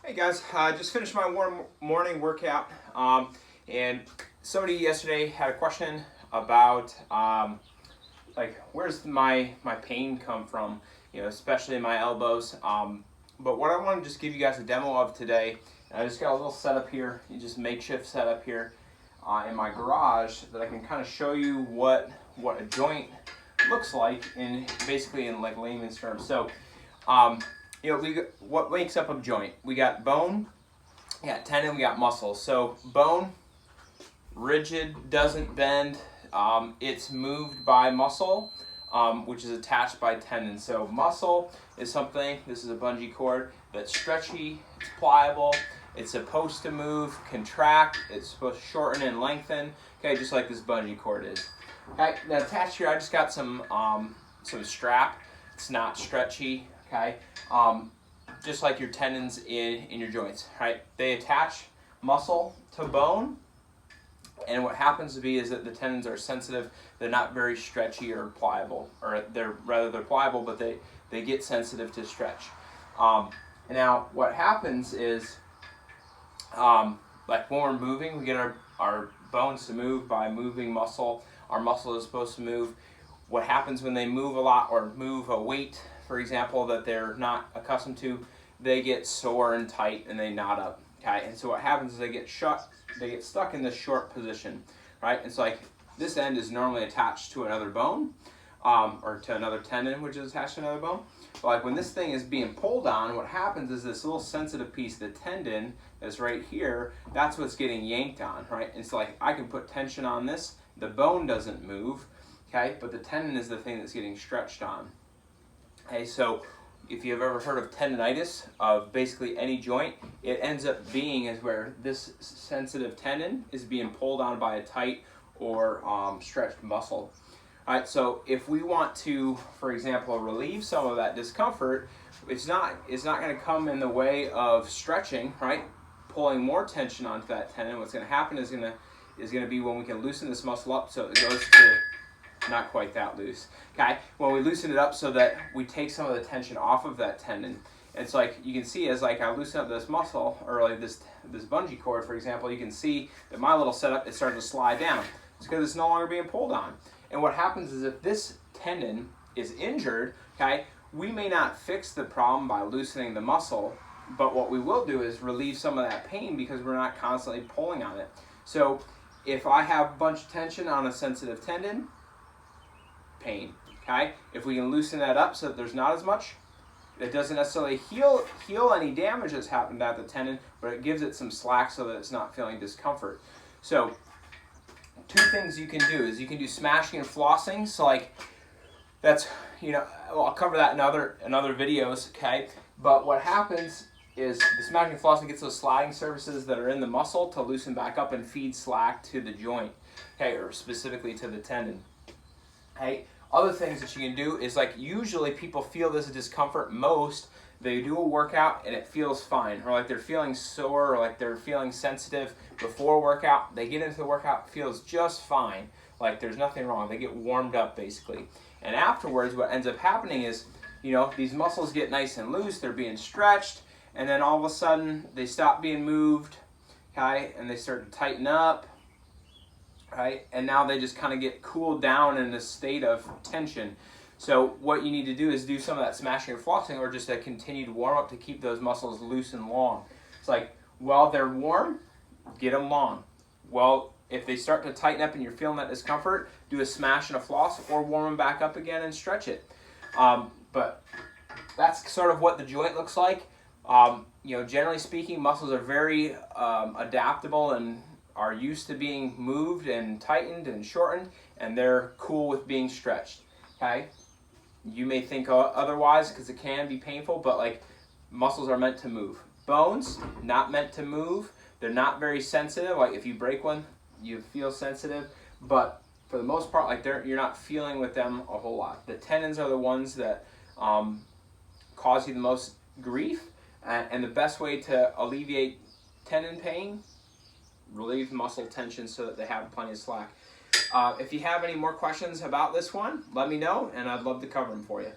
Hey guys, just finished my morning workout, and somebody yesterday had a question about like where's my pain come from, especially in my elbows. But what I want to just give you guys a demo of today, and I just got a little setup here, just makeshift setup here in my garage that I can kind of show you what a joint looks like in basically in like layman's terms. So. What makes up a joint? We got bone, we got tendon, we got muscle. So bone, rigid, doesn't bend. It's moved by muscle, which is attached by tendon. So muscle is something, this is a bungee cord, that's stretchy, it's pliable, it's supposed to move, contract, it's supposed to shorten and lengthen, okay, just like this bungee cord is. Okay, now attached here, I just got some strap. It's not stretchy. Okay, just like your tendons in your joints, right? They attach muscle to bone, and what happens to be is that the tendons are sensitive. They're not very stretchy or pliable, or they're pliable, but they get sensitive to stretch. Now what happens is, like when we're moving, we get our bones to move by moving muscle. Our muscle is supposed to move. What happens when they move a lot or move a weight, for example, that they're not accustomed to, they get sore and tight and they knot up. Okay, and so what happens is they get stuck in this short position, right? And so like this end is normally attached to another bone, or to another tendon, which is attached to another bone. But like when this thing is being pulled on, what happens is this little sensitive piece, the tendon that's right here, that's what's getting yanked on, right? And so like I can put tension on this, the bone doesn't move, okay, but the tendon is the thing that's getting stretched on. Okay, so if you've ever heard of tendonitis of basically any joint, it ends up being is where this sensitive tendon is being pulled on by a tight or stretched muscle. All right, so if we want to, for example, relieve some of that discomfort, it's not going to come in the way of stretching, right? Pulling more tension onto that tendon. What's going to happen is going to be when we can loosen this muscle up so it goes to not quite that loose. Okay, when we loosen it up so that we take some of the tension off of that tendon. It's like you can see as like I loosen up this muscle or like this bungee cord, for example, you can see that my little setup is starting to slide down. It's because it's no longer being pulled on. And what happens is if this tendon is injured, okay, we may not fix the problem by loosening the muscle, but what we will do is relieve some of that pain because we're not constantly pulling on it. So if I have a bunch of tension on a sensitive tendon, pain. Okay, if we can loosen that up so that there's not as much, it doesn't necessarily heal any damage that's happened at the tendon, but it gives it some slack so that it's not feeling discomfort. So two things you can do is you can do smashing and flossing. So like that's, I'll cover that in other videos. Okay, but what happens is the smashing and flossing gets those sliding surfaces that are in the muscle to loosen back up and feed slack to the joint. Okay, or specifically to the tendon. Okay. Other things that you can do is like usually people feel this discomfort most. They do a workout and it feels fine, or like they're feeling sore, or like they're feeling sensitive before workout. They get into the workout, it feels just fine, like there's nothing wrong. They get warmed up basically, and afterwards, what ends up happening is, these muscles get nice and loose. They're being stretched, and then all of a sudden they stop being moved, okay, and they start to tighten up. Right? And now they just kind of get cooled down in a state of tension. So what you need to do is do some of that smashing or flossing, or just a continued warm up to keep those muscles loose and long. It's like while they're warm, get them long. Well, if they start to tighten up and you're feeling that discomfort, do a smash and a floss, or warm them back up again and stretch it. But that's sort of what the joint looks like. Generally speaking, muscles are very adaptable and are used to being moved and tightened and shortened, and they're cool with being stretched. Okay, you may think otherwise because it can be painful, but like muscles are meant to move. Bones not meant to move. They're not very sensitive. Like if you break one, you feel sensitive, but for the most part, like you're not feeling with them a whole lot. The tendons are the ones that cause you the most grief, and the best way to alleviate tendon pain, relieve muscle tension so that they have plenty of slack. If you have any more questions about this one, let me know, and I'd love to cover them for you.